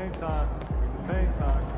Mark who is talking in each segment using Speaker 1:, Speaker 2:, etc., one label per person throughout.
Speaker 1: Hang time. Hang time.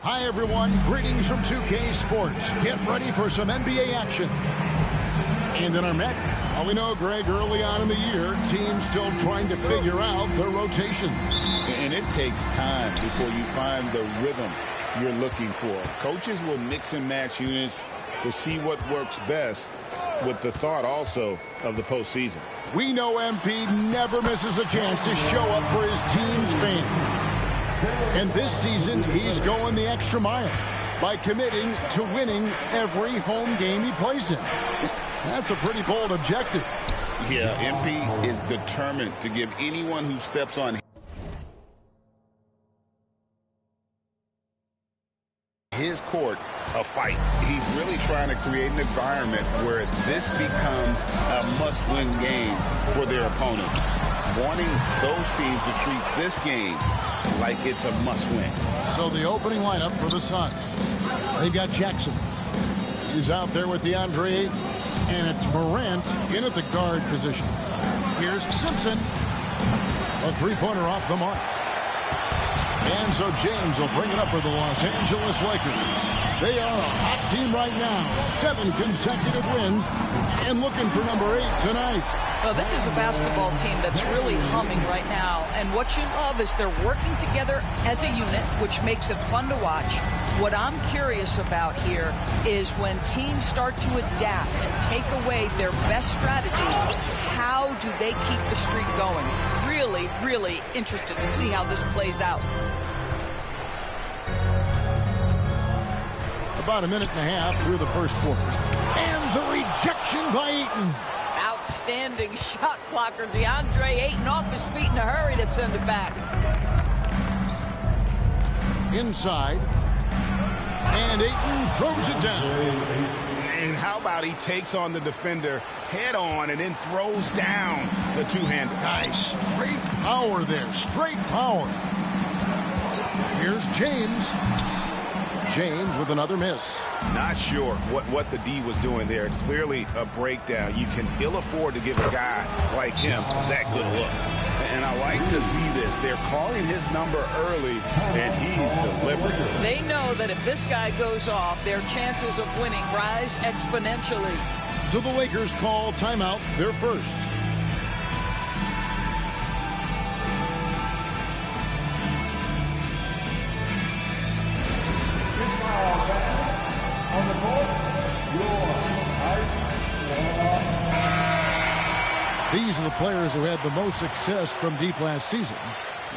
Speaker 2: Hi everyone, greetings from 2K Sports. Get ready for some NBA action. And in our met, well, we know, Greg, early on in the year, teams still trying to figure out their rotations.
Speaker 3: And it takes time before you find the rhythm you're looking for. Coaches will mix and match units to see what works best, with the thought also of the postseason.
Speaker 2: We know MP never misses a chance to show up for his team's fans. And this season, he's going the extra mile by committing to winning every home game he plays in. That's a pretty bold objective.
Speaker 3: Yeah, MP is determined to give anyone who steps on his court a fight. He's really trying to create an environment where this becomes a must-win game for their opponent, wanting those teams to treat this game like it's a must-win.
Speaker 2: So the opening lineup for the Suns. They've got Jackson. He's out there with DeAndre, and it's Morant in at the guard position. Here's Simpson. A three-pointer off the mark. And so James will bring it up for the Los Angeles Lakers. They are a hot team right now. 7 consecutive wins and looking for number 8 tonight.
Speaker 4: Well, this is a basketball team that's really humming right now. And what you love is they're working together as a unit, which makes it fun to watch. What I'm curious about here is when teams start to adapt and take away their best strategy, how do they keep the streak going? Really, really interested to see how this plays out.
Speaker 2: About a minute and a half through the first quarter. And the rejection by Ayton.
Speaker 4: Outstanding shot blocker. DeAndre Ayton off his feet in a hurry to send it back.
Speaker 2: Inside. And Ayton throws it down.
Speaker 3: And how about he takes on the defender head on and then throws down the two-hander.
Speaker 2: Nice. Straight power there. Straight power. Here's James. James with another miss.
Speaker 3: Not sure what the D was doing there. Clearly a breakdown. You can ill afford to give a guy like him that good look. And I like to see this. They're calling his number early, and he's delivering.
Speaker 4: They know that if this guy goes off, their chances of winning rise exponentially.
Speaker 2: So the Lakers call timeout, their first. These are the players who had the most success from deep last season.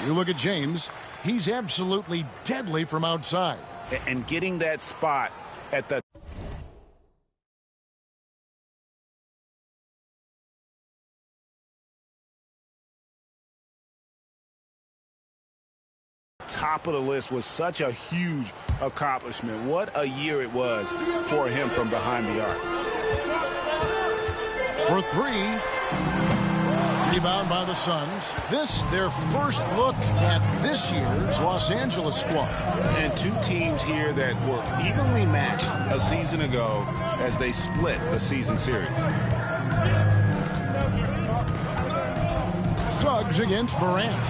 Speaker 2: You look at James, he's absolutely deadly from outside.
Speaker 3: And getting that spot at the top of the list was such a huge accomplishment. What a year it was for him from behind the arc.
Speaker 2: For 3. Rebound by the Suns. This, their first look at this year's Los Angeles squad.
Speaker 3: And two teams here that were evenly matched a season ago as they split the season series.
Speaker 2: Suggs against Morant.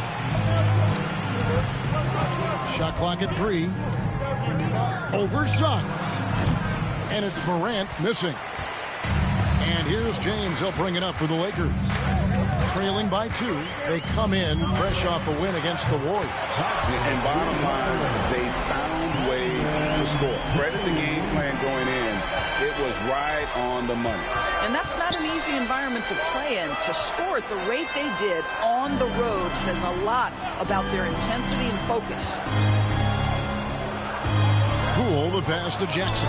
Speaker 2: Shot clock at 3. Over Suggs. And it's Morant missing. And here's James. He'll bring it up for the Lakers. Trailing by 2. They come in fresh off a win against the Warriors.
Speaker 3: And bottom line, they found ways to score. Credit the game plan going in. It was was right on the money.
Speaker 4: And that's not an easy environment to play in. To score at the rate they did on the road says a lot about their intensity and focus.
Speaker 2: Poole, the pass to Jackson.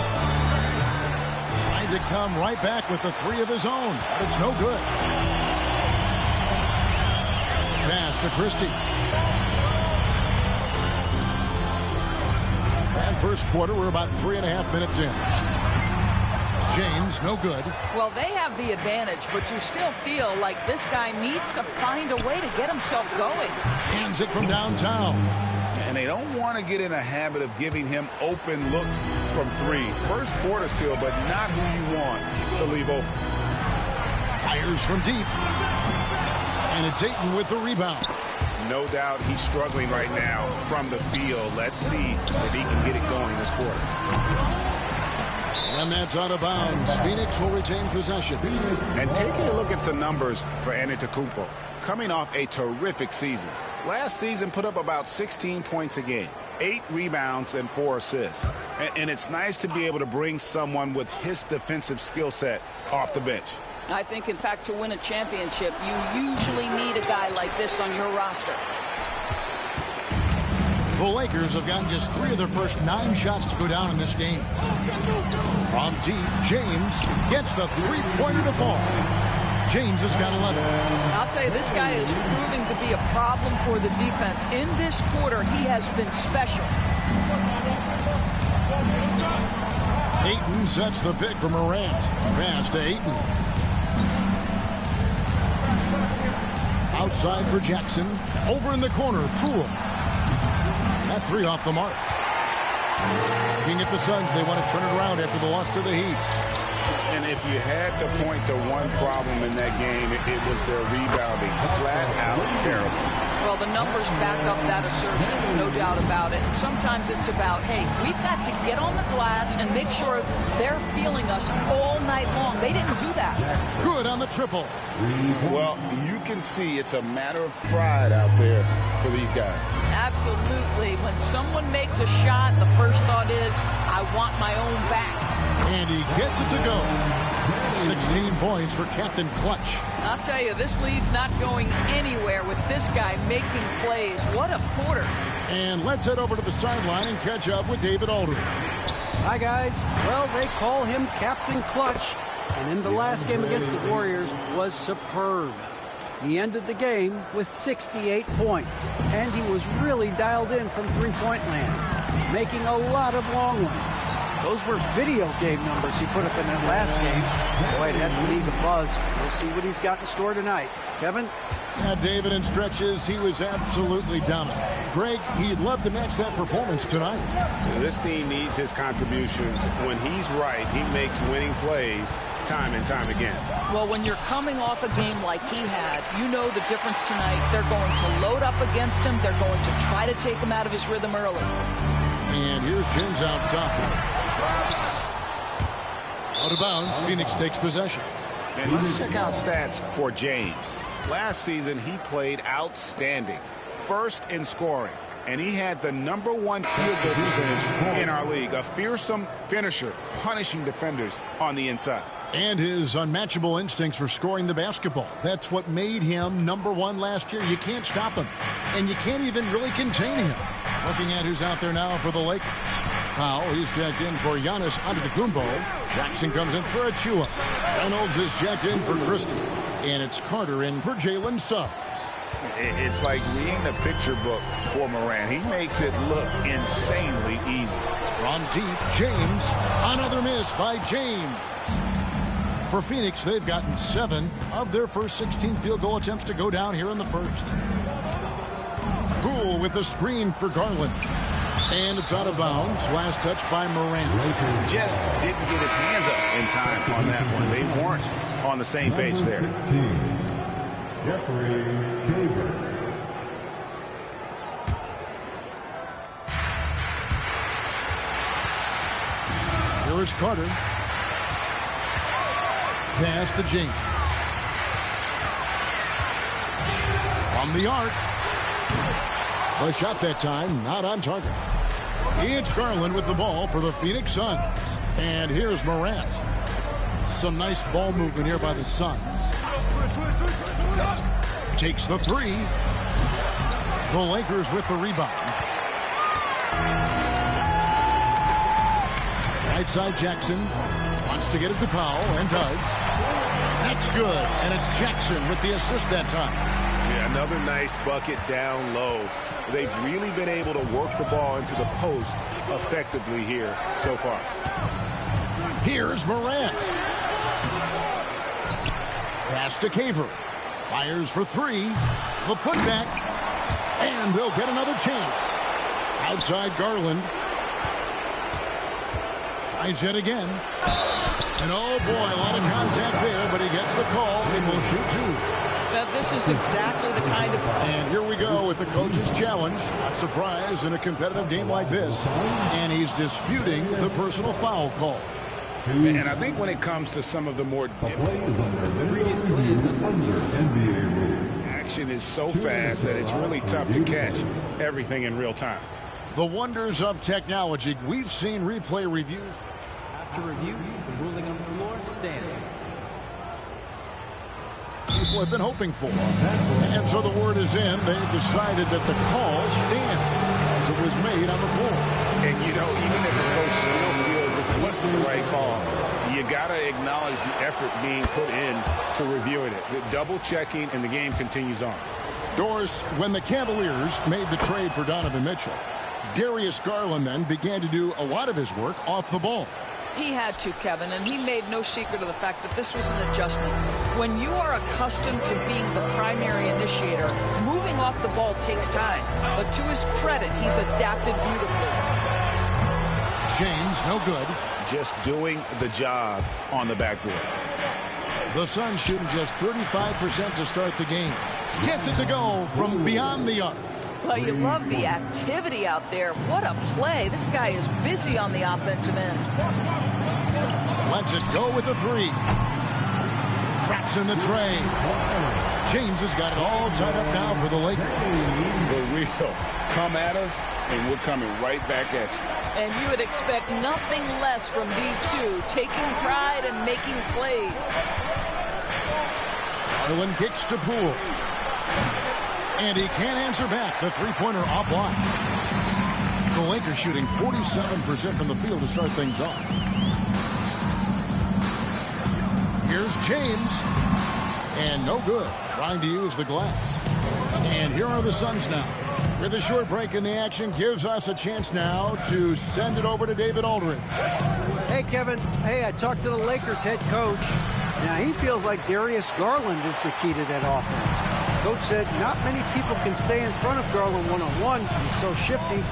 Speaker 2: Trying to come right back with the three of his own, but it's no good. Pass to Christie. And first quarter, we're about 3.5 minutes in. James, no good.
Speaker 4: Well, they have the advantage, but you still feel like this guy needs to find a way to get himself going.
Speaker 2: Hands it from downtown.
Speaker 3: And they don't want to get in a habit of giving him open looks from three. First quarter still, but not who you want to leave open.
Speaker 2: Fires from deep. And it's Ayton with the rebound.
Speaker 3: No doubt he's struggling right now from the field. Let's see if he can get it going this quarter.
Speaker 2: And that's out of bounds. Phoenix will retain possession.
Speaker 3: And taking a look at some numbers for Antetokounmpo. Coming off a terrific season. Last season put up about 16 points a game. 8 rebounds and 4 assists. And it's nice to be able to bring someone with his defensive skill set off the bench.
Speaker 4: I think, in fact, to win a championship, you usually need a guy like this on your roster.
Speaker 2: The Lakers have gotten just 3 of their first 9 shots to go down in this game. From deep, James gets the three-pointer to fall. James has got 11.
Speaker 4: I'll tell you, this guy is proving to be a problem for the defense. In this quarter, he has been special.
Speaker 2: Ayton sets the pick for Morant. Pass to Ayton. Outside for Jackson. Over in the corner, Poole. That three off the mark. Looking at the Suns, they want to turn it around after the loss to the Heat.
Speaker 3: And if you had to point to one problem in that game, it was their rebounding. Flat out terrible.
Speaker 4: Well, the numbers back up that assertion, no doubt about it. And sometimes it's about, hey, we've got to get on the glass and make sure they're feeling us all night long. They didn't do that.
Speaker 2: Good on the triple.
Speaker 3: Well, you can see it's a matter of pride out there for these guys.
Speaker 4: Absolutely. When someone makes a shot, the first thought is, I want my own back.
Speaker 2: And he gets it to go. 16 points for Captain Clutch.
Speaker 4: I'll tell you, this lead's not going anywhere with this guy making plays. What a quarter.
Speaker 2: And let's head over to the sideline and catch up with David Aldridge.
Speaker 5: Hi, guys. Well, they call him Captain Clutch. And in the last game against the Warriors was superb. He ended the game with 68 points. And he was really dialed in from three-point land, making a lot of long ones. Those were video game numbers he put up in that last game. Boy, it had the league abuzz. We'll see what he's got in store tonight. Kevin?
Speaker 2: Yeah, David, in stretches, he was absolutely dominant. Greg, he'd love to match that performance tonight.
Speaker 3: This team needs his contributions. When he's right, he makes winning plays time and time again.
Speaker 4: Well, when you're coming off a game like he had, you know the difference tonight. They're going to load up against him. They're going to try to take him out of his rhythm early.
Speaker 2: And here's James outside. Out of bounds, Phoenix takes possession.
Speaker 3: And let's check out stats for James. Last season, he played outstanding. First in scoring. And he had the #1 field goal percentage in our league. A fearsome finisher, punishing defenders on the inside.
Speaker 2: And his unmatchable instincts for scoring the basketball. That's what made him #1 last year. You can't stop him. And you can't even really contain him. Looking at who's out there now for the Lakers. Powell, he's jacked in for Giannis Antetokounmpo. Jackson comes in for Achua. Reynolds is jacked in for Christie. And it's Carter in for Jalen Suggs.
Speaker 3: It's like reading the picture book for Morant. He makes it look insanely easy.
Speaker 2: From deep, James. Another miss by James. For Phoenix, they've gotten 7 of their first 16 field goal attempts to go down here in the first. Poole with the screen for Garland. And it's out of bounds. Last touch by Morant.
Speaker 3: Just didn't get his hands up in time on that one. They weren't on the same page there.
Speaker 2: Here is Carter. Pass to James. From the arc. The shot that time, not on target. It's Garland with the ball for the Phoenix Suns. And here's Morant. Some nice ball movement here by the Suns. Takes the three. The Lakers with the rebound. Right side Jackson wants to get it to Powell and does. That's good, and it's Jackson with the assist that time.
Speaker 3: Yeah, another nice bucket down low. They've really been able to work the ball into the post effectively here so far.
Speaker 2: Here's Morant. Pass to Caver. Fires for three. The putback. And they'll get another chance. Outside Garland. Tries it again. And oh boy, a lot of contact there, but he gets the call and will shoot two.
Speaker 4: Now, this is exactly the kind of...
Speaker 2: And here we go with the coach's challenge. Not surprised in a competitive game like this. And he's disputing the personal foul call.
Speaker 3: And I think when it comes to some of the more action is so fast that it's really tough to catch everything in real time.
Speaker 2: The wonders of technology. We've seen replay reviews.
Speaker 6: After review, the ruling on the floor stands.
Speaker 2: People have been hoping for. And so the word is in. They've decided that the call stands as it was made on the floor.
Speaker 3: And, you know, even if the coach still feels this wasn't the right call, you got to acknowledge the effort being put in to reviewing it. The double checking, and the game continues on.
Speaker 2: Doris, when the Cavaliers made the trade for Donovan Mitchell, Darius Garland then began to do a lot of his work off the ball.
Speaker 4: He had to, Kevin, and he made no secret of the fact that this was an adjustment. When you are accustomed to being the primary initiator, moving off the ball takes time. But to his credit, he's adapted beautifully.
Speaker 2: James, no good.
Speaker 3: Just doing the job on the backboard.
Speaker 2: The Suns shooting just 35% to start the game. Gets it to go from beyond the arc.
Speaker 4: Well, you love the activity out there. What a play. This guy is busy on the offensive end.
Speaker 2: Lets it go with a three. Traps in the tray. James has got it all tied up now for the Lakers.
Speaker 3: The real come at us, and we're coming right back at you.
Speaker 4: And you would expect nothing less from these two, taking pride and making plays.
Speaker 2: Garland kicks to Poole. And he can't answer back. The three-pointer offline. The Lakers shooting 47% from the field to start things off. Here's James. And no good. Trying to use the glass. And here are the Suns now. With a short break in the action, gives us a chance now to send it over to David Aldridge.
Speaker 5: Hey, Kevin. Hey, I talked to the Lakers head coach. Now, he feels like Darius Garland is the key to that offense. Coach said not many people can stay in front of Garland one-on-one. He's so shifty.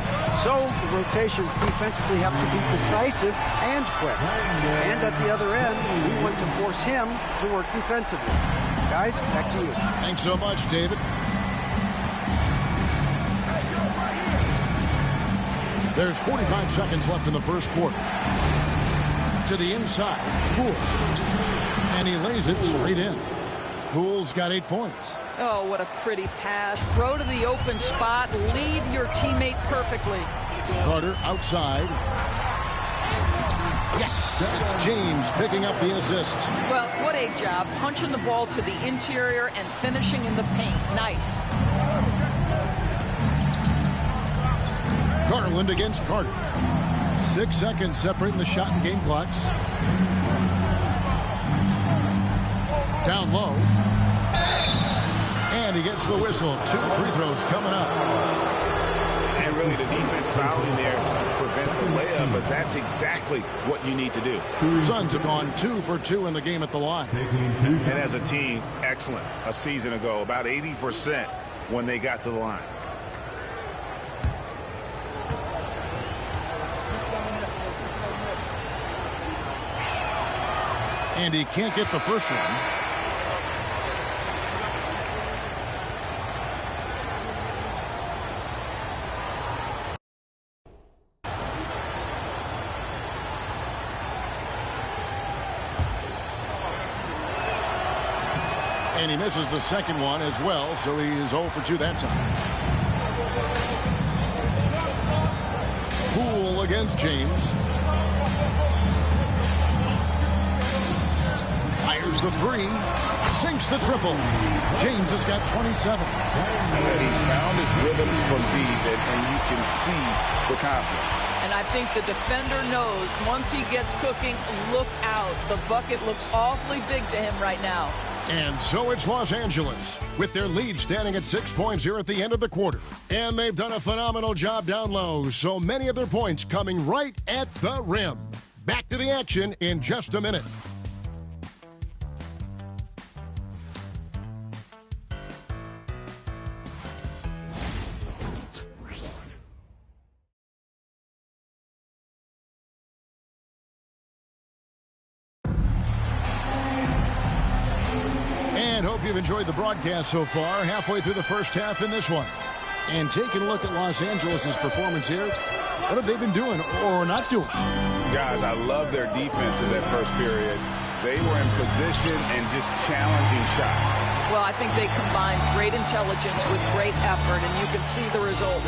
Speaker 5: So the rotations defensively have to be decisive and quick. And at the other end, we want to force him to work defensively. Guys, back to you.
Speaker 2: Thanks so much, David. There's 45 seconds left in the first quarter. To the inside, Poole. And he lays it straight in. Poole's got 8 points.
Speaker 4: Oh, what a pretty pass. Throw to the open spot. Lead your teammate perfectly.
Speaker 2: Carter outside. Yes, it's James picking up the assist.
Speaker 4: Well, what a job. Punching the ball to the interior and finishing in the paint. Nice.
Speaker 2: Garland against Carter. 6 seconds separating the shot and game clocks. Down low. And he gets the whistle. 2 free throws coming up.
Speaker 3: And really the defense fouling there to prevent the layup, but that's exactly what you need to do.
Speaker 2: Suns have gone 2 for 2 in the game at the line.
Speaker 3: And as a team, excellent. A season ago, about 80% when they got to the line.
Speaker 2: And he can't get the first one. And he misses the second one as well, so he is 0 for 2 that time. Poole against James. Here's the three. Sinks the triple. James has got 27.
Speaker 3: He's found his rhythm from deep, and you can see the confidence.
Speaker 4: And I think the defender knows once he gets cooking, look out. The bucket looks awfully big to him right now.
Speaker 2: And so it's Los Angeles, with their lead standing at 6 points here at the end of the quarter. And they've done a phenomenal job down low, so many of their points coming right at the rim. Back to the action in just a minute. And hope you've enjoyed the broadcast so far, halfway through the first half in this one. And taking a look at Los Angeles' performance here, what have they been doing or not doing?
Speaker 3: Guys, I love their defense in that first period. They were in position and just challenging shots.
Speaker 4: Well, I think they combined great intelligence with great effort, and you can see the results.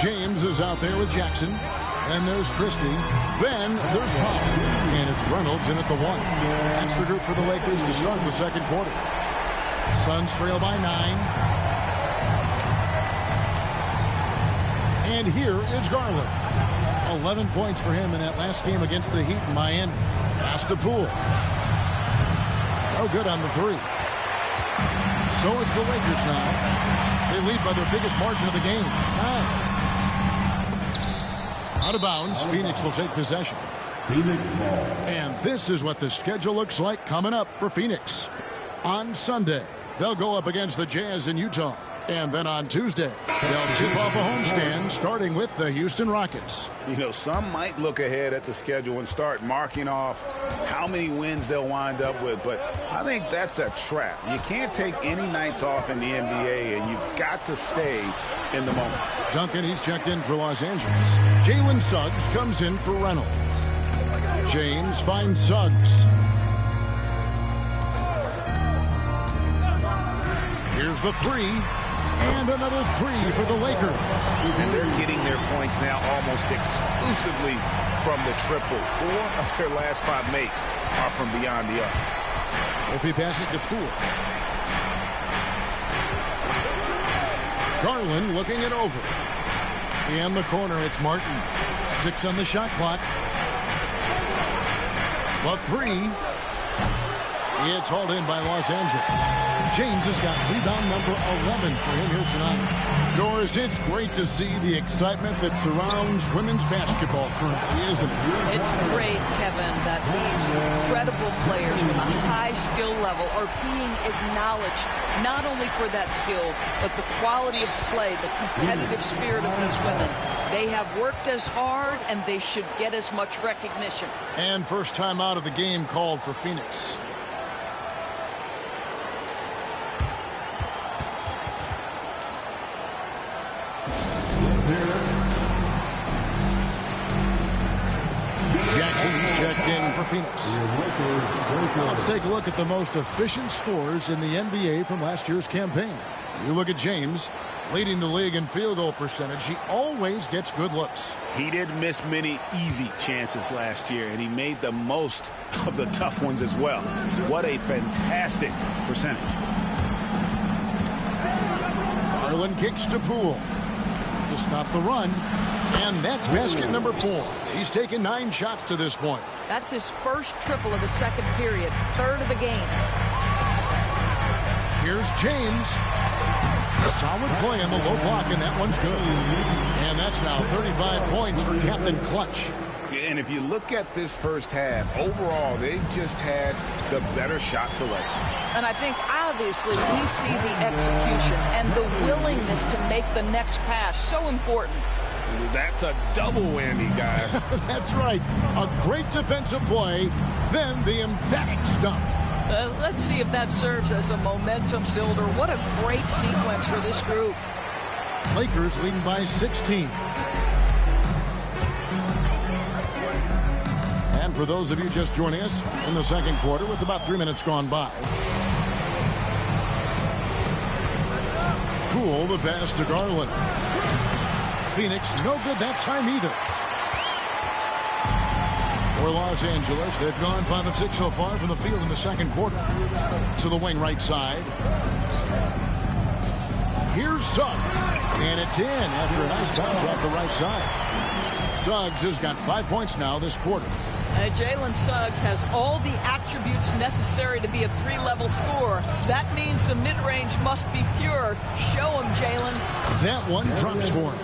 Speaker 2: James is out there with Jackson. And there's Christie. Then there's Pop. And it's Reynolds in at the 1. That's the group for the Lakers to start the second quarter. Suns trail by 9. And here is Garland. 11 points for him in that last game against the Heat in Miami. Pass to Poole. No good on the 3. So it's the Lakers now. They lead by their biggest margin of the game, 9. Out of bounds, Phoenix will take possession. And this is what the schedule looks like coming up for Phoenix. On Sunday, they'll go up against the Jazz in Utah. And then on Tuesday, they'll tip off a homestand starting with the Houston Rockets.
Speaker 3: You know, some might look ahead at the schedule and start marking off how many wins they'll wind up with, but I think that's a trap. You can't take any nights off in the NBA, and you've got to stay in the moment.
Speaker 2: Duncan, he's checked in for Los Angeles. Jalen Suggs comes in for Reynolds. James finds Suggs. Here's the 3. And another 3 for the Lakers.
Speaker 3: And they're getting their points now almost exclusively from the triple. 4 of their last 5 makes are from beyond the arc.
Speaker 2: If he passes to Poole. Garland looking it over. In the corner, it's Martin. 6 on the shot clock. The 3. It's hauled in by Los Angeles. James has got rebound number 11 for him here tonight. Doris, it's great to see the excitement that surrounds women's basketball currently, isn't it?
Speaker 4: It's great, Kevin, that these incredible players with a high skill level are being acknowledged, not only for that skill, but the quality of play, the competitive spirit of these women. They have worked as hard, and they should get as much recognition.
Speaker 2: And first time out of the game called for Phoenix. Jackson's checked in for Phoenix. Let's take a look at the most efficient scorers in the NBA from last year's campaign. You look at James, leading the league in field goal percentage. He always gets good looks.
Speaker 3: He didn't miss many easy chances last year, and he made the most of the tough ones as well. What a fantastic percentage.
Speaker 2: Garland kicks to Poole to stop the run. And that's basket number 4. He's taken 9 shots to this point.
Speaker 4: That's his first triple of the second period, 3rd of the game.
Speaker 2: Here's James. Solid play on the low block, and that one's good. And that's now 35 points for Captain Clutch.
Speaker 3: And if you look at this first half, overall, they've just had the better shot selection.
Speaker 4: And I think, obviously, we see the execution and the willingness to make the next pass so important.
Speaker 3: That's a double whammy, guys.
Speaker 2: That's right. A great defensive play, then the emphatic stuff.
Speaker 4: Let's see if that serves as a momentum builder. What a great sequence for this group.
Speaker 2: Lakers leading by 16. And for those of you just joining us in the second quarter with about 3 minutes gone by. Poole, the pass to Garland. Phoenix, no good that time either. For Los Angeles, they've gone 5 of 6 so far from the field in the second quarter. To the wing right side. Here's Suggs. And it's in after a nice bounce off the right side. Suggs has got 5 points now this quarter.
Speaker 4: Jalen Suggs has all the attributes necessary to be a 3-level scorer. That means the mid-range must be pure. Show him, Jalen.
Speaker 2: That one drops for him.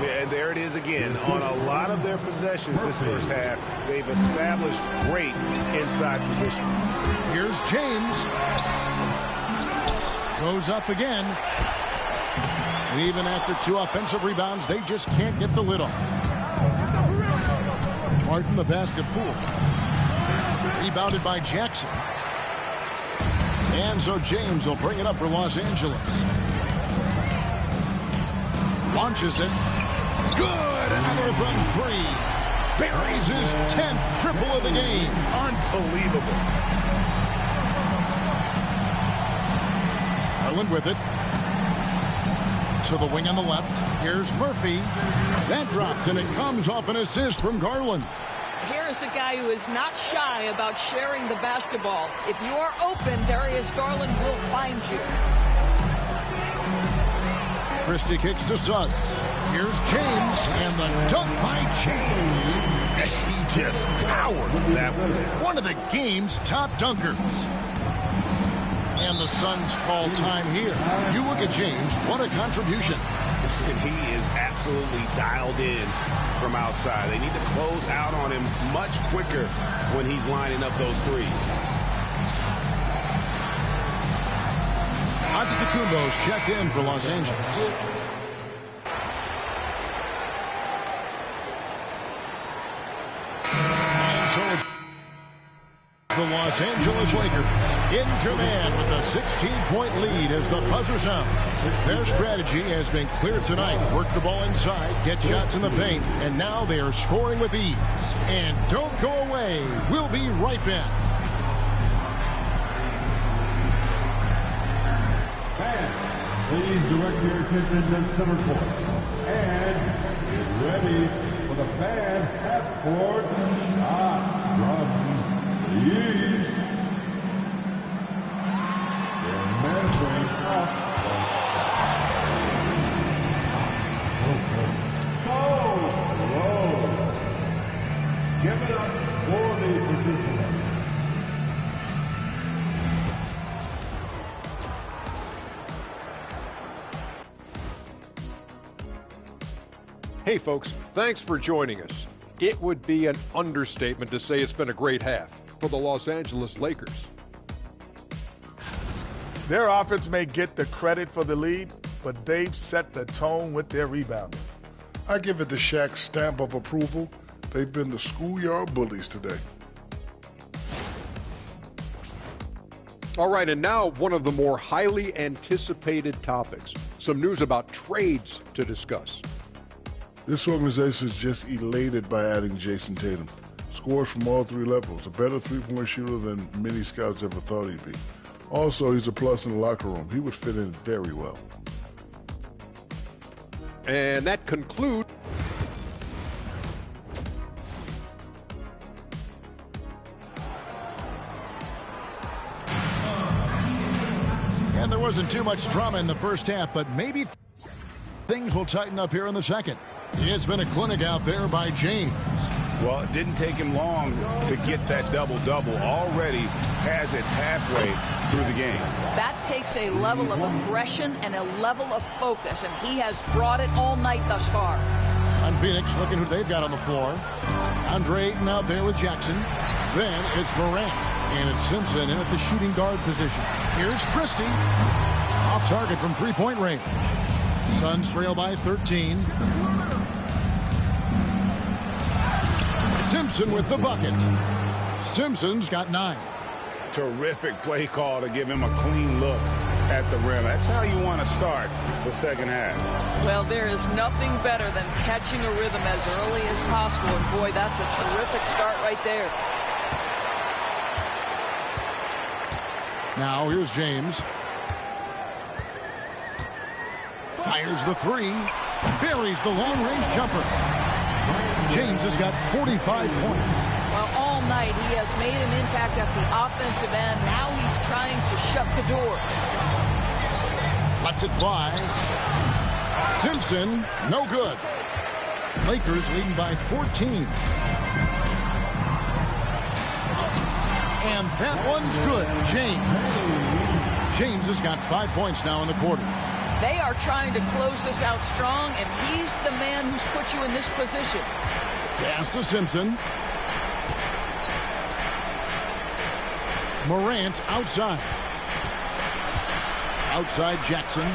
Speaker 3: Yeah, and there it is again. On a lot of their possessions this first half, they've established great inside position.
Speaker 2: Here's James. Goes up again. Even after 2 offensive rebounds, they just can't get the lid off. Martin, the basket pool. Rebounded by Jackson. And so James will bring it up for Los Angeles. Launches it. Good! Another from 3. Buries his 10th triple of the game.
Speaker 3: Unbelievable.
Speaker 2: Garland with it. To the wing on the left. Here's Murphy. That drops, and it comes off an assist from Garland.
Speaker 4: Here is a guy who is not shy about sharing the basketball. If you are open, Darius Garland will find you.
Speaker 2: Christie kicks to Suggs. Here's James, and the dunk by James.
Speaker 3: He just powered that one.
Speaker 2: One of the game's top dunkers. And the Suns call time here. You look at James, what a contribution.
Speaker 3: And he is absolutely dialed in from outside. They need to close out on him much quicker when he's lining up those threes.
Speaker 2: Antetokounmpo's checked in for Los Angeles. And so it's the Los Angeles Lakers in command with a 16-point lead as the buzzer sounds. Their strategy has been clear tonight. Work the ball inside, get shots in the paint, and now they are scoring with ease. And don't go away. We'll be right back.
Speaker 1: Fans, please direct your attention to center court. And get ready for the fan half-court shot from the East. They're measuring up. So close. Give it up for the participants.
Speaker 7: Hey folks, thanks for joining us. It would be an understatement to say it's been a great half for the Los Angeles Lakers.
Speaker 8: Their offense may get the credit for the lead, but they've set the tone with their rebounding.
Speaker 9: I give it the Shaq stamp of approval. They've been the schoolyard bullies today.
Speaker 7: All right, and now one of the more highly anticipated topics. Some news about trades to discuss.
Speaker 9: This organization is just elated by adding Jason Tatum. Scores from all 3 levels, a better three-point shooter than many scouts ever thought he'd be. Also, he's a plus in the locker room. He would fit in very well.
Speaker 7: And that concludes.
Speaker 2: And there wasn't too much drama in the first half, but maybe things will tighten up here in the second. It's been a clinic out there by James.
Speaker 3: Well, it didn't take him long to get that double-double. Already has it halfway through the game.
Speaker 4: That takes a level of aggression and a level of focus, and he has brought it all night thus far.
Speaker 2: On Phoenix, looking who they've got on the floor. Andre Ayton out there with Jackson. Then it's Morant, and it's Simpson in at the shooting guard position. Here's Christie. Off target from three-point range. Suns trail by 13. Simpson with the bucket. Simpson's got 9.
Speaker 3: Terrific play call to give him a clean look at the rim. That's how you want to start the second half.
Speaker 4: Well, there is nothing better than catching a rhythm as early as possible. And boy, that's a terrific start right there.
Speaker 2: Now here's James. Fires the 3. Buries the long-range jumper. James has got 45 points.
Speaker 4: Well, all night he has made an impact at the offensive end. Now he's trying to shut the door.
Speaker 2: Lets it fly. Simpson, no good. Lakers leading by 14. And that one's good. James has got 5 points now in the quarter.
Speaker 4: They are trying to close this out strong, and he's the man who's put you in this position.
Speaker 2: Pass to Simpson. Morant outside. Outside Jackson.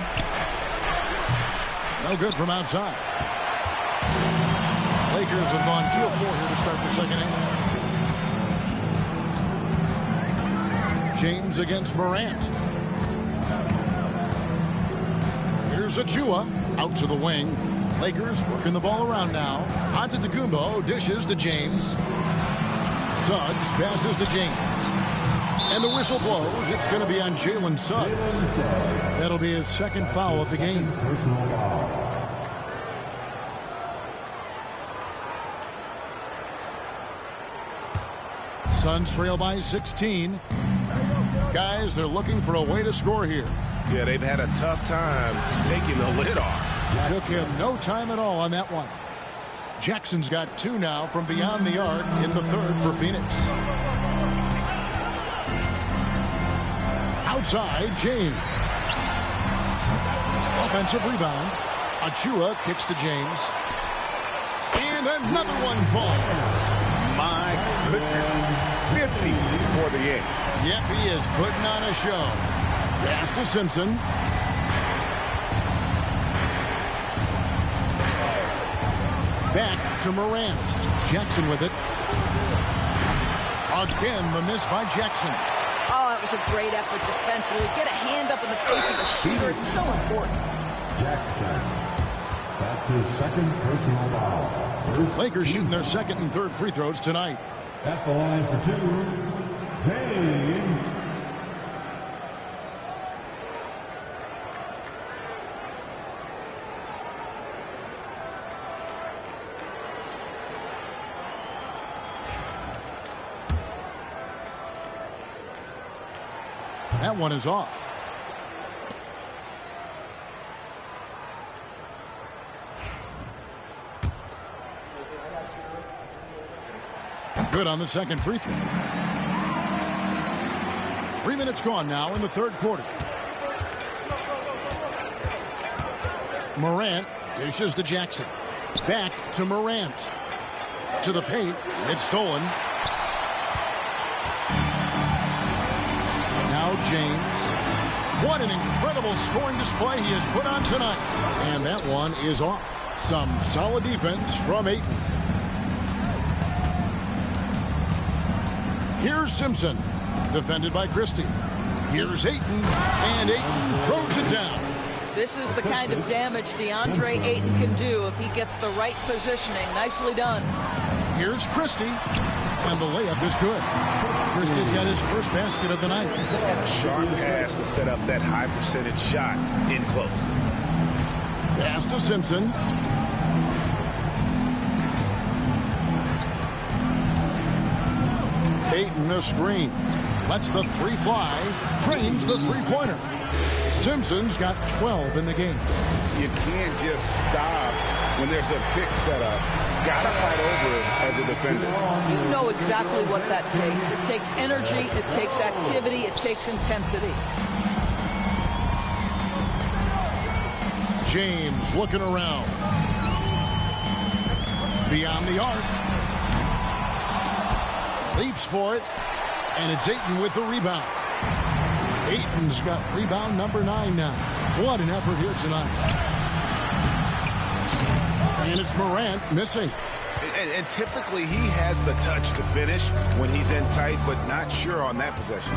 Speaker 2: No good from outside. Lakers have gone 2 of 4 here to start the second half. James against Morant. Here's Achua out to the wing. Lakers working the ball around now. Antetokounmpo dishes to James. Suggs passes to James. And the whistle blows. It's going to be on Jalen Suggs. That'll be his second foul of the game. Suns trail by 16. Guys, they're looking for a way to score here.
Speaker 10: Yeah, they've had a tough time taking the lid off.
Speaker 2: Took him no time at all on that one. Jackson's got 2 now from beyond the arc in the third for Phoenix. Outside, James. Offensive rebound. Achua kicks to James. And another one falls.
Speaker 10: My goodness. 50 for the game.
Speaker 2: Yep, he is putting on a show. Pass to Simpson. Back to Morant. Jackson with it. Again, the miss by Jackson.
Speaker 4: Oh, that was a great effort defensively. Get a hand up in the face of the shooter. It's so important.
Speaker 1: Jackson. That's his second personal foul.
Speaker 2: Lakers shooting their second and third free throws tonight.
Speaker 1: At the line for 2, James.
Speaker 2: That one is off. Good on the second free throw. 3 minutes gone now in the third quarter. Morant dishes to Jackson. Back to Morant. To the paint. It's stolen. Now James. What an incredible scoring display he has put on tonight. And that one is off. Some solid defense from Ayton. Here's Simpson, defended by Christie. Here's Ayton, and Ayton throws it down.
Speaker 4: This is the kind of damage DeAndre Ayton can do if he gets the right positioning. Nicely done.
Speaker 2: Here's Christie, and the layup is good. Christie's got his first basket of the night.
Speaker 10: And a sharp pass to set up that high percentage shot in close.
Speaker 2: Pass to Simpson. Ayton a screen. Lets the 3 fly. Trains the 3-pointer. Simpson's got 12 in the game.
Speaker 3: You can't just stop when there's a pick set up. Gotta fight over it as a defender.
Speaker 4: You know exactly what that takes. It takes energy, it takes activity, it takes intensity.
Speaker 2: James looking around. Beyond the arc. Leaps for it. And it's Ayton with the rebound. Ayton's got rebound number 9 now. What an effort here tonight. And it's Morant missing.
Speaker 10: And typically he has the touch to finish when he's in tight, but not sure on that possession.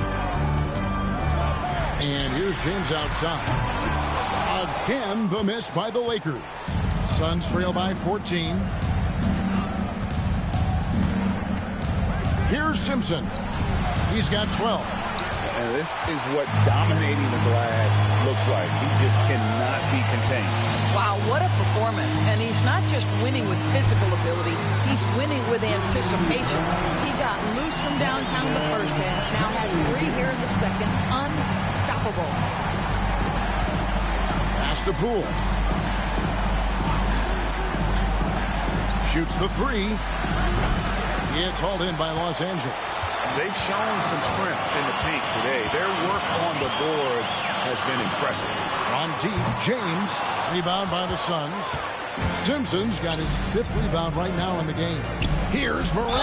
Speaker 2: And here's James outside. Again, the miss by the Lakers. Suns trail by 14. Here's Simpson. He's got 12.
Speaker 3: And this is what dominating the glass looks like. He just cannot be contained.
Speaker 4: Wow, what a performance. And he's not just winning with physical ability, he's winning with anticipation. He got loose from downtown in the first half, now has 3 here in the second. Unstoppable.
Speaker 2: Pass to Poole. Shoots the 3. It's hauled in by Los Angeles.
Speaker 10: They've shown some strength in the paint today. Their work on the boards has been impressive.
Speaker 2: On deep, James, rebound by the Suns. Simpson's got his 5th rebound right now in the game. Here's Morant.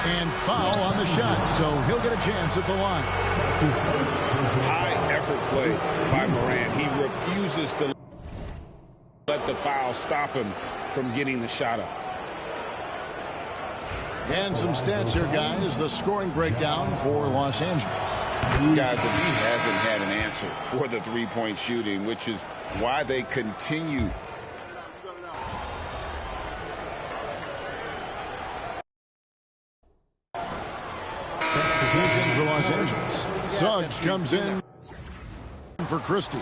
Speaker 2: And foul on the shot, so he'll get a chance at the line.
Speaker 3: High effort play by Morant. He refuses to let the foul stop him from getting the shot up.
Speaker 2: And some stats here, guys. The scoring breakdown for Los Angeles.
Speaker 3: Guys, if he hasn't had an answer for the three-point shooting, which is why they continue.
Speaker 2: For Los Angeles. Suggs comes in for Christie.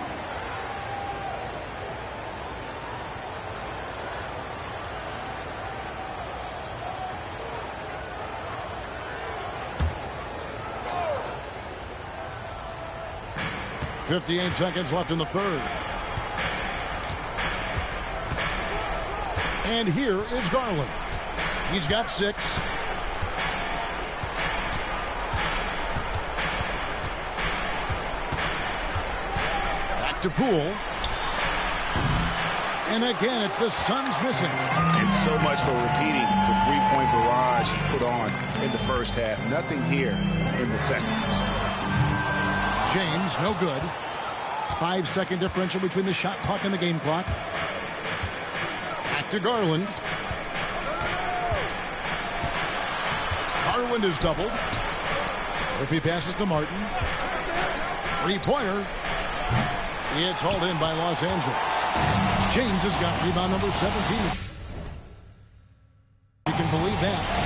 Speaker 2: .58 seconds left in the third. And here is Garland. He's got 6. Back to Poole. And again, it's the Suns missing.
Speaker 10: And so much for repeating the three-point barrage put on in the first half. Nothing here in the second.
Speaker 2: James, no good. 5-second differential between the shot clock and the game clock. Back to Garland. Garland is doubled. If he passes to Martin. 3-pointer. It's hauled in by Los Angeles. James has got rebound number 17. You can believe that.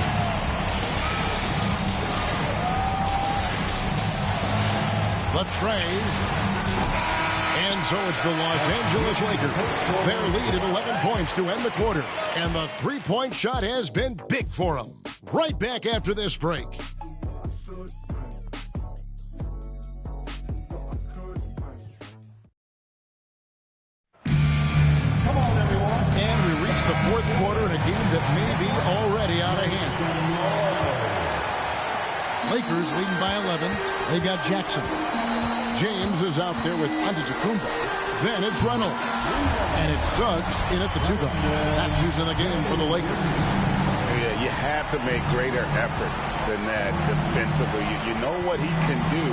Speaker 2: The tray. And so it's the Los Angeles Lakers. Their lead at 11 points to end the quarter. And the three-point shot has been big for them. Right back after this break.
Speaker 1: Come on, everyone.
Speaker 2: And we reach the fourth quarter in a game that may be already out of hand. Lakers leading by 11. They've got Jackson. James is out there with Antetokounmpo. Then it's Reynolds. And it's Suggs in at the 2-guard. That's who's in the game for the Lakers.
Speaker 3: Yeah, you have to make greater effort than that defensively. You know what he can do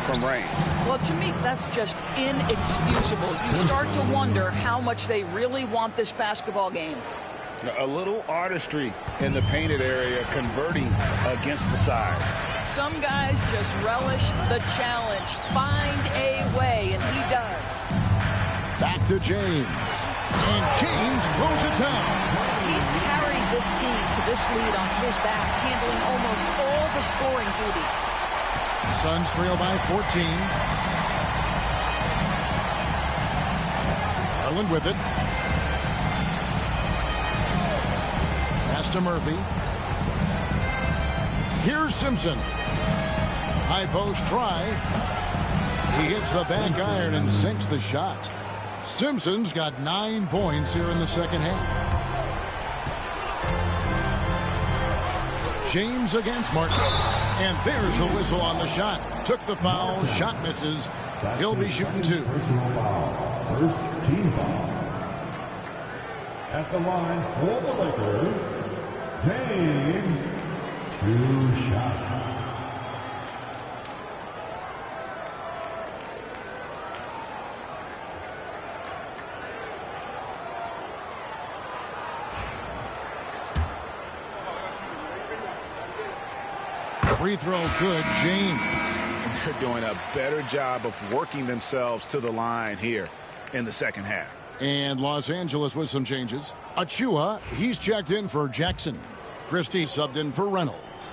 Speaker 3: from range.
Speaker 4: Well, to me, that's just inexcusable. You start to wonder how much they really want this basketball game.
Speaker 3: A little artistry in the painted area, converting against the size.
Speaker 4: Some guys just relish the challenge. Find a way, and he does.
Speaker 2: Back to James. And James throws it down.
Speaker 4: He's carried this team to this lead on his back, handling almost all the scoring duties.
Speaker 2: Suns trail by 14. Garland with it. Pass to Murphy. Here's Simpson. High post try. He hits the back iron and sinks the shot. Simpson's got 9 points here in the second half. James against Martin. And there's the whistle on the shot. Took the foul. Shot misses. He'll be shooting 2.
Speaker 1: Personal foul. First team foul. At the line for the Lakers, James, 2 shots.
Speaker 2: Free throw good, James.
Speaker 10: They're doing a better job of working themselves to the line here in the second half.
Speaker 2: And Los Angeles with some changes. Achua, he's checked in for Jackson. Christie subbed in for Reynolds.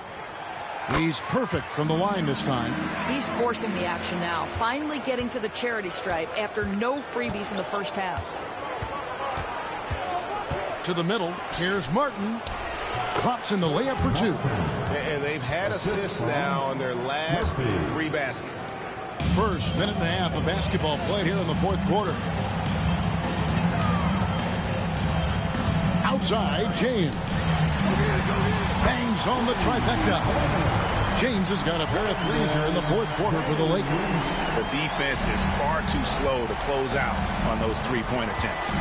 Speaker 2: He's perfect from the line this time.
Speaker 4: He's forcing the action now, finally getting to the charity stripe after no freebies in the first half.
Speaker 2: to the middle. Here's Martin. Klops in the layup for two.
Speaker 10: And they've had assists now on their last 3 baskets.
Speaker 2: First minute and a half of basketball played here in the fourth quarter. Outside, James. Bangs home the trifecta. James has got a pair of threes here in the fourth quarter for the Lakers.
Speaker 10: The defense is far too slow to close out on those 3-point attempts.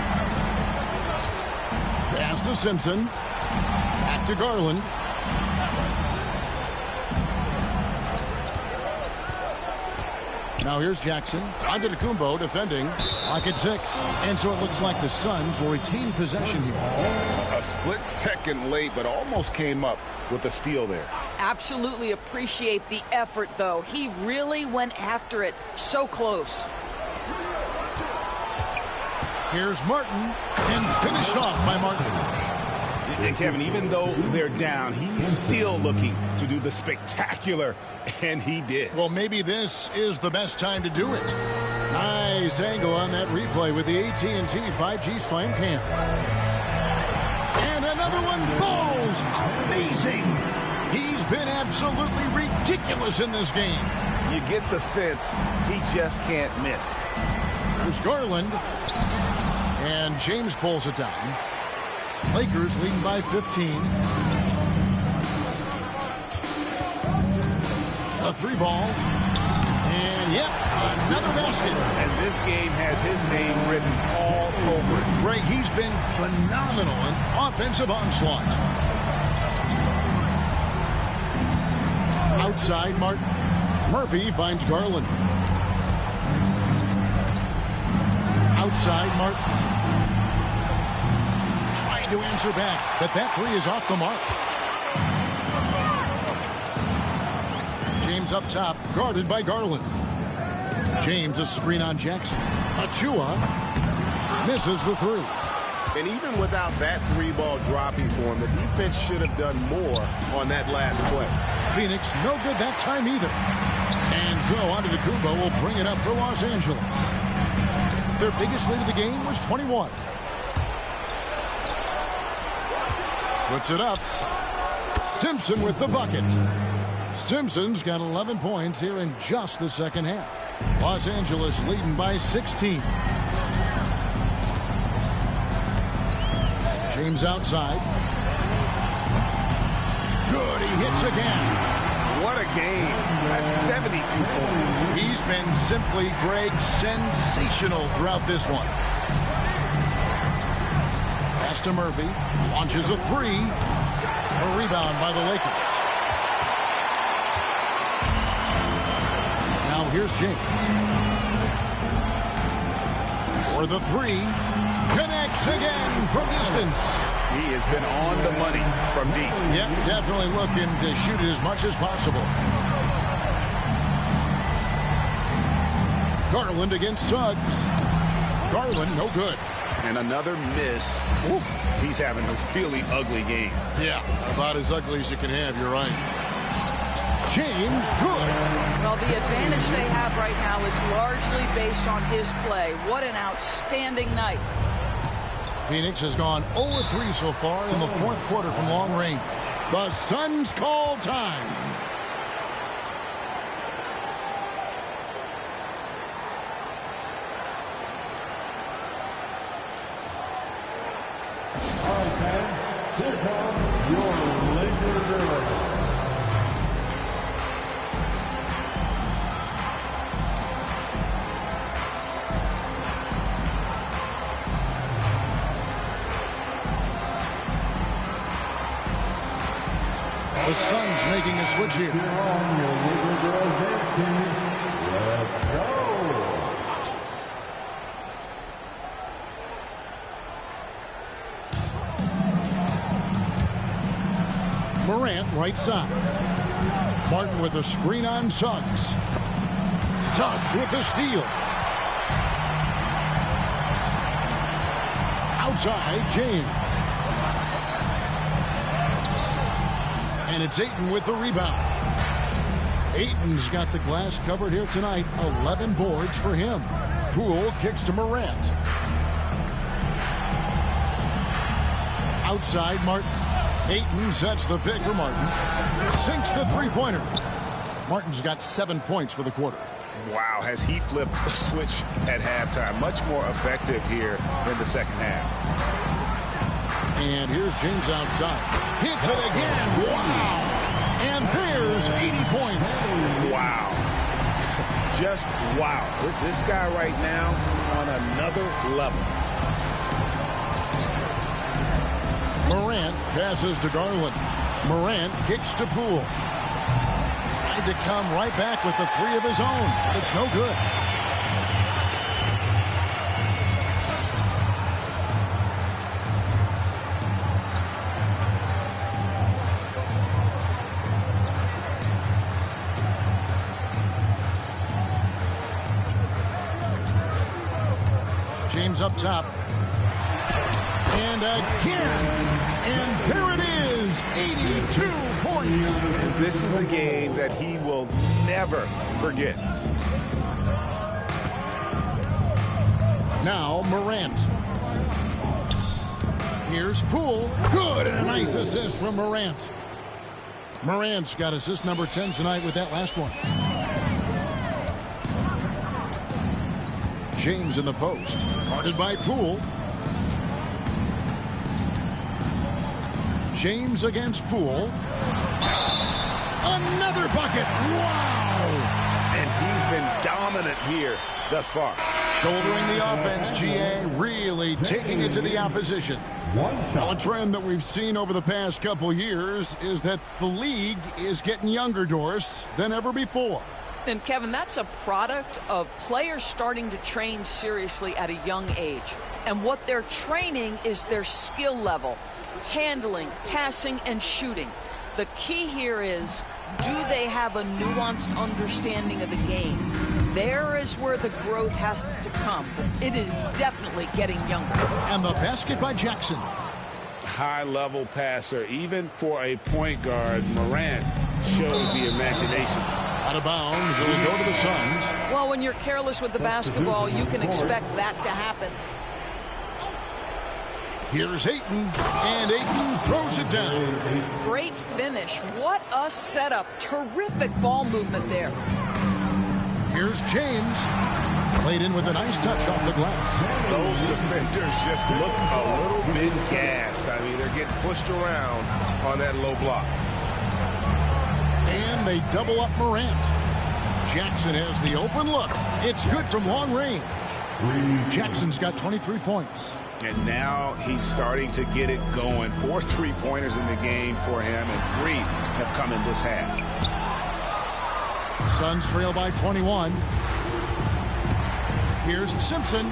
Speaker 2: Pass to Simpson. Back to Garland. Now here's Jackson. Antetokounmpo defending. Lock at 6. And so it looks like the Suns will retain possession here.
Speaker 3: A split second late, but almost came up with a steal there.
Speaker 4: Absolutely appreciate the effort, though. He really went after it. So close.
Speaker 2: Here's Martin. And finished off by Martin.
Speaker 10: And Kevin, even though they're down, he's still looking to do the spectacular, and he did.
Speaker 2: Well, maybe this is the best time to do it. Nice angle on that replay with the AT&T 5G Slam Cam. And another one falls. Amazing. He's been absolutely ridiculous in this game.
Speaker 10: You get the sense he just can't miss.
Speaker 2: There's Garland. And James pulls it down. Lakers leading by 15. A 3-ball. And, yep, another basket.
Speaker 10: And this game has his name written all over it.
Speaker 2: Greg, he's been phenomenal in offensive onslaught. Outside, Martin. Murphy finds Garland. Outside, Martin. Trying to answer back, but that 3 is off the mark. James up top, guarded by Garland. James, a screen on Jackson. Achua misses the 3.
Speaker 10: And even without that 3-ball dropping for him, the defense should have done more on that last play.
Speaker 2: Phoenix, no good that time either. And so Antetokounmpo will bring it up for Los Angeles. Their biggest lead of the game was 21. Puts it up. Simpson with the bucket. Simpson's got 11 points here in just the second half. Los Angeles leading by 16. James outside. Good, he hits again.
Speaker 10: What a game. That's 72 points.
Speaker 2: He's been simply, Greg, sensational throughout this one. Pass to Murphy. Launches a 3. A rebound by the Lakers. Now here's James. For the 3. Connects again from distance.
Speaker 10: He has been on the money from deep.
Speaker 2: Yep, definitely looking to shoot it as much as possible. Garland against Suggs. Garland, no good.
Speaker 10: And another miss. Ooh, he's having a really ugly game.
Speaker 2: Yeah, about as ugly as you can have, you're right. James, good.
Speaker 4: Well, the advantage they have right now is largely based on his play. What an outstanding night.
Speaker 2: Phoenix has gone 0-3 so far in the fourth quarter from long range. The Suns call time.
Speaker 1: All right, fans, here comes your Lakers early.
Speaker 2: The Suns making a switch here.
Speaker 1: Here on your Laker Girls Dance Team. Let's go.
Speaker 2: Morant right side. Martin with a screen on Suggs. Suggs with the steal. Outside, James. And it's Ayton with the rebound. Ayton's got the glass covered here tonight. 11 boards for him. Poole kicks to Morant. outside Martin. Ayton sets the pick for Martin. Sinks the three-pointer. Martin's got 7 points for the quarter.
Speaker 10: Wow, has he flipped the switch at halftime. Much more effective here in the second half.
Speaker 2: And here's James outside. Hits it again. Wow. And there's 80 points.
Speaker 10: Wow. Just wow. This guy right now on another level.
Speaker 2: Morant passes to Garland. Morant kicks to Poole. Tried to come right back with the three of his own. It's no good. James up top. And again. And there it is. 82 points.
Speaker 10: And this is a game that he will never forget.
Speaker 2: Now Morant. Here's Poole. Good. And a nice assist from Morant. Morant's got assist number 10 tonight with that last one. James in the post. Guarded by Poole. James against Poole. Another bucket. Wow.
Speaker 10: And he's been dominant here thus far.
Speaker 2: Shouldering the offense, GA, really taking it to the opposition. Well, a trend that we've seen over the past couple years is that the league is getting younger, Doris, than ever before.
Speaker 4: And Kevin, that's a product of players starting to train seriously at a young age. And what they're training is their skill level, handling, passing, and shooting. The key here is, do they have a nuanced understanding of the game? There is where the growth has to come. But it is definitely getting younger.
Speaker 2: And the basket by Jackson.
Speaker 10: High-level passer. Even for a point guard, Morant shows the imagination.
Speaker 2: Out of bounds, it'll go to the Suns.
Speaker 4: Well, when you're careless with the basketball, you can expect that to happen.
Speaker 2: Here's Ayton, and Ayton throws it down.
Speaker 4: Great finish. What a setup. Terrific ball movement there.
Speaker 2: Here's James. Played in with a nice touch off the glass.
Speaker 10: Those defenders just look a little bit gassed. I mean, they're getting pushed around on that low block.
Speaker 2: And they double up Morant. Jackson has the open look. It's good from long range. Jackson's got 23 points.
Speaker 10: And now he's starting to get it going. 4 3-pointers in the game for him, and 3 have come in this half.
Speaker 2: Suns trail by 21. Here's Simpson.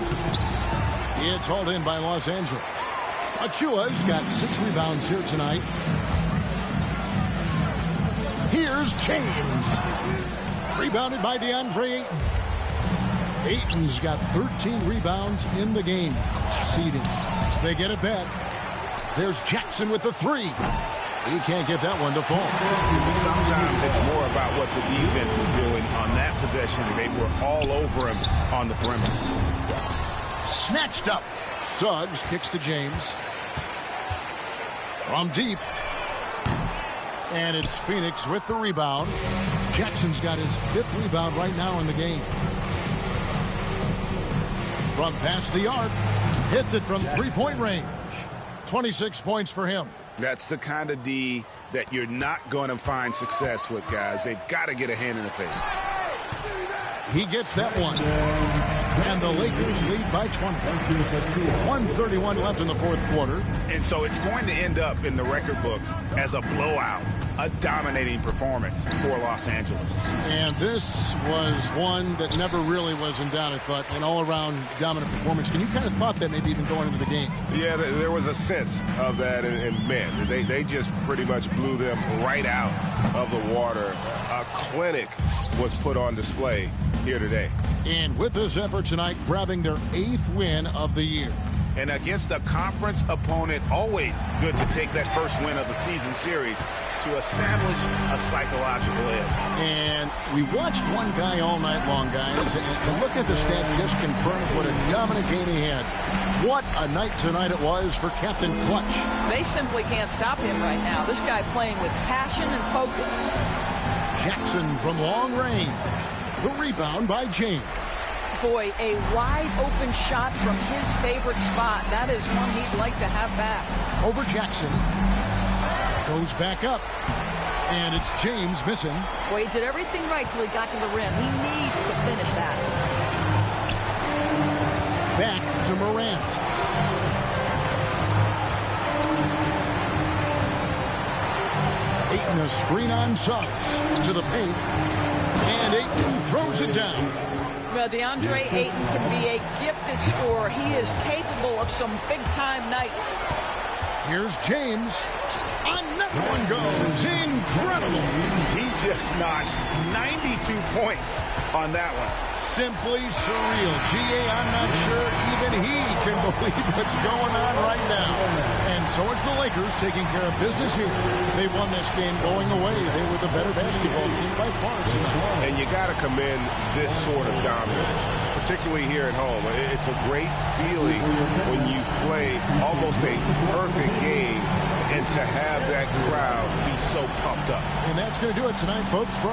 Speaker 2: It's hauled in by Los Angeles. Achua's got 6 rebounds here tonight. Here's James. Rebounded by DeAndre Ayton. Ayton's got 13 rebounds in the game. Class eating. They get it back. There's Jackson with the 3. He can't get that one to fall.
Speaker 10: Sometimes it's more about what the defense is doing on that possession. They were all over him on the perimeter.
Speaker 2: Snatched up. Suggs kicks to James. From deep. And it's Phoenix with the rebound. Jackson's got his 5th rebound right now in the game. From past the arc. Hits it from 3-point range. 26 points for him.
Speaker 10: That's the kind of D that you're not going to find success with, guys. They've got to get a hand in the face.
Speaker 2: He gets that one. And the Lakers lead by 20. 1:31 left in the 4th quarter.
Speaker 10: And so it's going to end up in the record books as a blowout, a dominating performance for Los Angeles.
Speaker 2: And this was one that never really was in doubt, I thought, an all-around dominant performance. And you kind of thought that maybe even going into the game.
Speaker 11: Yeah, there was a sense of that, and man, they just pretty much blew them right out of the water. A clinic was put on display here today.
Speaker 2: And with this effort tonight, grabbing their 8th win of the year.
Speaker 10: And against a conference opponent, always good to take that first win of the season series to establish a psychological edge.
Speaker 2: And we watched one guy all night long, guys, and look at the stats just confirms what a dominant game he had. What a night tonight it was for Captain Clutch.
Speaker 4: They simply can't stop him right now. This guy playing with passion and focus.
Speaker 2: Jackson from long range. The rebound by James.
Speaker 4: Boy, a wide-open shot from his favorite spot. That is one he'd like to have back.
Speaker 2: Over Jackson. Goes back up. And it's James missing.
Speaker 4: Boy, he did everything right till he got to the rim. He needs to finish that.
Speaker 2: Back to Morant. Ayton a screen on Suggs. To the paint. And Ayton throws it down.
Speaker 4: Well, DeAndre Ayton can be a gifted scorer. He is capable of some big-time nights.
Speaker 2: Here's James. Another one goes. Incredible.
Speaker 10: He just notched 92 points on that one.
Speaker 2: Simply surreal. G.A., I'm not sure even he can believe what's going on right now. And so it's the Lakers taking care of business here. They won this game going away. They were the better basketball team by far tonight.
Speaker 11: And you got to commend this sort of dominance, particularly here at home. It's a great feeling when you play almost a perfect game and to have that crowd be so pumped up.
Speaker 2: And that's going to do it tonight, folks, for our